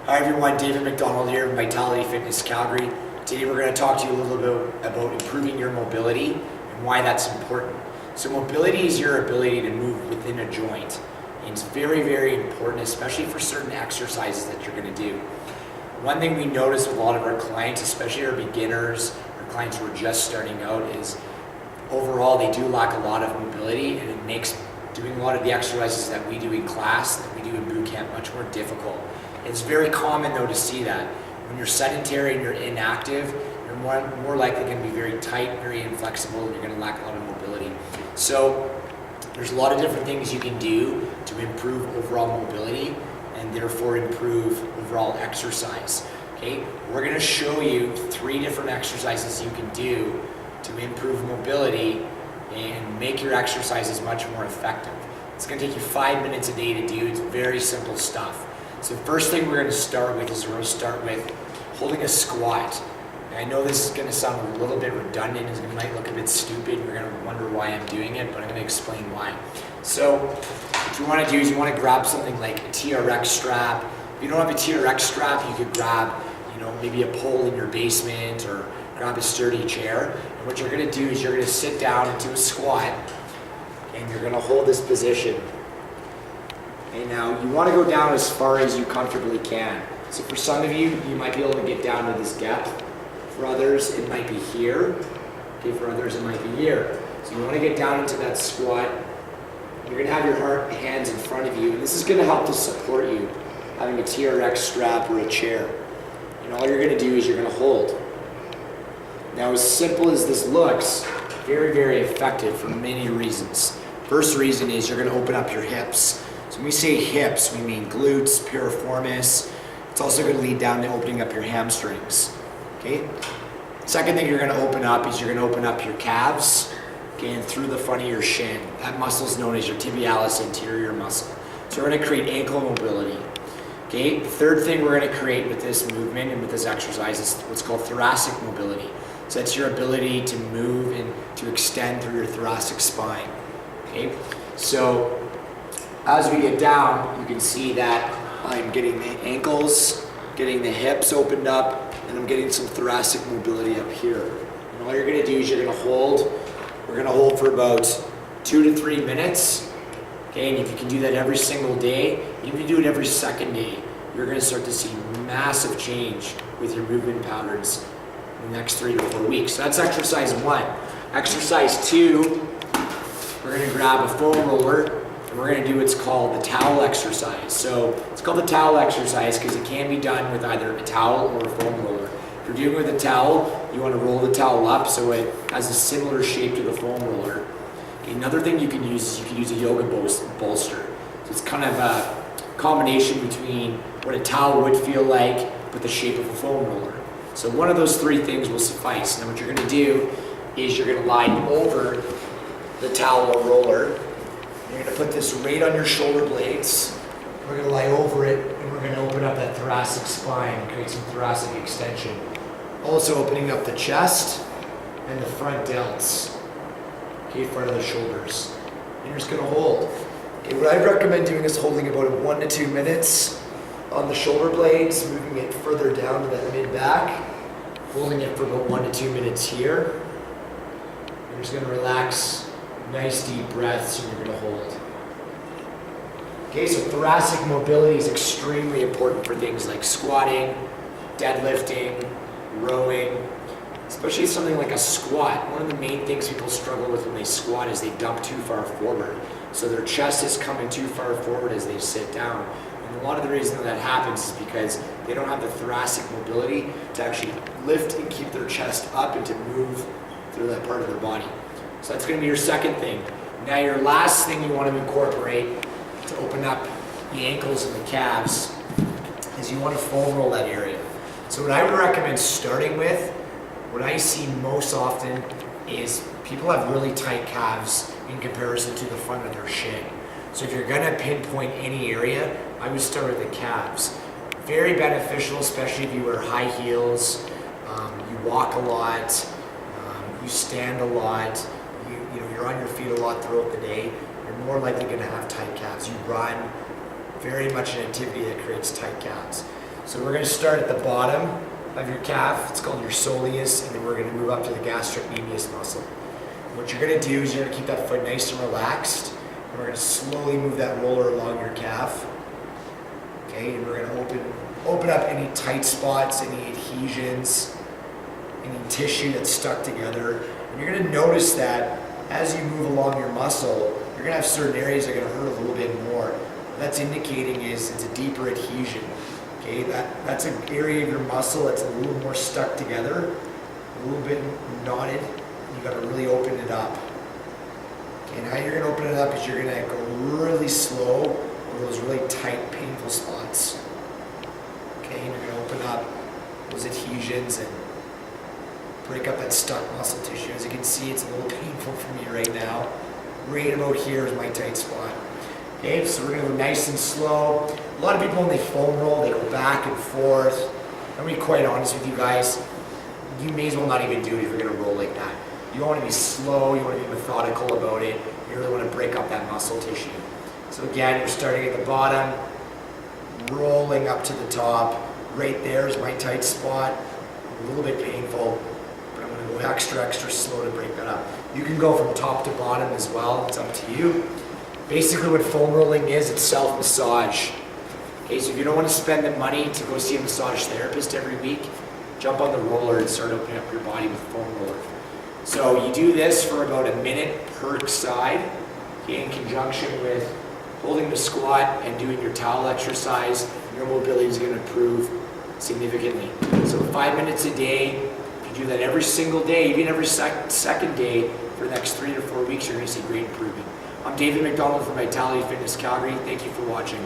Hi everyone, David McDonald here, Vitality Fitness Calgary. Today we're going to talk to you a little bit about improving your mobility and why that's important. So mobility is your ability to move within a joint. And it's very, very important, especially for certain exercises that you're going to do. One thing we notice with a lot of our clients, especially our beginners, our clients who are just starting out, is overall they do lack a lot of mobility, and it makes doing a lot of the exercises that we do in class, that we do in boot camp, much more difficult. It's very common though to see that. When you're sedentary and you're inactive, you're more likely going to be very tight, very inflexible, and you're going to lack a lot of mobility. So there's a lot of different things you can do to improve overall mobility and therefore improve overall exercise. Okay, we're going to show you 3 different exercises you can do to improve mobility and make your exercises much more effective. It's going to take you 5 minutes a day to do. It's very simple stuff. So the first thing we're going to start with is holding a squat. And I know this is going to sound a little bit redundant, it might look a bit stupid, you're going to wonder why I'm doing it, but I'm going to explain why. So what you want to do is you want to grab something like a TRX strap. If you don't have a TRX strap, you could grab, maybe a pole in your basement or grab a sturdy chair. And what you're going to do is you're going to sit down into a squat and you're going to hold this position. Okay, now you want to go down as far as you comfortably can. So for some of you, you might be able to get down to this depth. For others, it might be here. Okay, for others, it might be here. So you want to get down into that squat. You're going to have your hands in front of you, and this is going to help to support you, having a TRX strap or a chair. And all you're going to do is you're going to hold. Now, as simple as this looks, very, very effective for many reasons. First reason is you're going to open up your hips. So when we say hips, we mean glutes, piriformis. It's also going to lead down to opening up your hamstrings. Okay. Second thing you're going to open up is you're going to open up your calves, okay, and through the front of your shin. That muscle is known as your tibialis anterior muscle. So we're going to create ankle mobility. Okay. The third thing we're going to create with this movement and with this exercise is what's called thoracic mobility. So that's your ability to move and to extend through your thoracic spine. Okay. So as we get down, you can see that I'm getting the ankles, getting the hips opened up, and I'm getting some thoracic mobility up here. And all you're going to do is you're going to hold. We're going to hold for about 2 to 3 minutes. Okay, and if you can do that every single day, even if you do it every second day, you're going to start to see massive change with your movement patterns in the next 3 to 4 weeks. So that's exercise 1. Exercise 2, we're going to grab a foam roller. We're going to do what's called the towel exercise. So it's called the towel exercise because it can be done with either a towel or a foam roller. If you're doing it with a towel, you want to roll the towel up so it has a similar shape to the foam roller. Okay, another thing you can use is you can use a yoga bolster. So it's kind of a combination between what a towel would feel like but the shape of a foam roller. So one of those 3 things will suffice. Now what you're going to do is you're going to lie over the towel or roller. You're going to put this right on your shoulder blades. We're going to lie over it, and we're going to open up that thoracic spine and create some thoracic extension. Also opening up the chest and the front delts, okay, front of the shoulders. And you're just going to hold. Okay, what I recommend doing is holding about 1 to 2 minutes on the shoulder blades, moving it further down to that mid-back, holding it for about 1 to 2 minutes here. You're just going to relax. Nice deep breaths, and you're going to hold. Okay, so thoracic mobility is extremely important for things like squatting, deadlifting, rowing, especially something like a squat. One of the main things people struggle with when they squat is they dump too far forward. So their chest is coming too far forward as they sit down. And a lot of the reason that happens is because they don't have the thoracic mobility to actually lift and keep their chest up and to move through that part of their body. So that's going to be your second thing. Now your last thing you want to incorporate to open up the ankles and the calves is you want to foam roll that area. So what I would recommend starting with, what I see most often is people have really tight calves in comparison to the front of their shin. So if you're going to pinpoint any area, I would start with the calves. Very beneficial, especially if you wear high heels, you walk a lot, you stand a lot, you're on your feet a lot throughout the day, you're more likely going to have tight calves. You run, very much an activity that creates tight calves. So we're going to start at the bottom of your calf. It's called your soleus, and then we're going to move up to the gastrocnemius muscle. What you're going to do is you're going to keep that foot nice and relaxed, and we're going to slowly move that roller along your calf. Okay, and we're going to open up any tight spots, any adhesions, any tissue that's stuck together. And you're going to notice that as you move along your muscle, you're going to have certain areas that are going to hurt a little bit more. What that's indicating is it's a deeper adhesion. Okay, that's an area of your muscle that's a little more stuck together, a little bit knotted. You got to really open it up. Okay, and how you're going to open it up is you're going to go really slow over those really tight, painful spots. Okay, and you're going to open up those adhesions and break up that stuck muscle tissue. As you can see, it's a little painful for me right now. Right about here is my tight spot. Okay, so we're going to go nice and slow. A lot of people, when they foam roll, they go back and forth. I'm going to be quite honest with you guys. You may as well not even do it if you're going to roll like that. You want to be slow, you want to be methodical about it. You really want to break up that muscle tissue. So again, you're starting at the bottom, rolling up to the top. Right there is my tight spot. A little bit painful, but I'm going to go extra slow to break that up. You can go from top to bottom as well. It's up to you. Basically what foam rolling is, it's self-massage. Okay, so if you don't want to spend the money to go see a massage therapist every week, jump on the roller and start opening up your body with foam roller. So you do this for about a minute per side, okay, in conjunction with holding the squat and doing your towel exercise. Your mobility is going to improve significantly. So 5 minutes a day, if you do that every single day, even every second day for the next 3 to 4 weeks, you're going to see great improvement. I'm David McDonald from Vitality Fitness Calgary. Thank you for watching.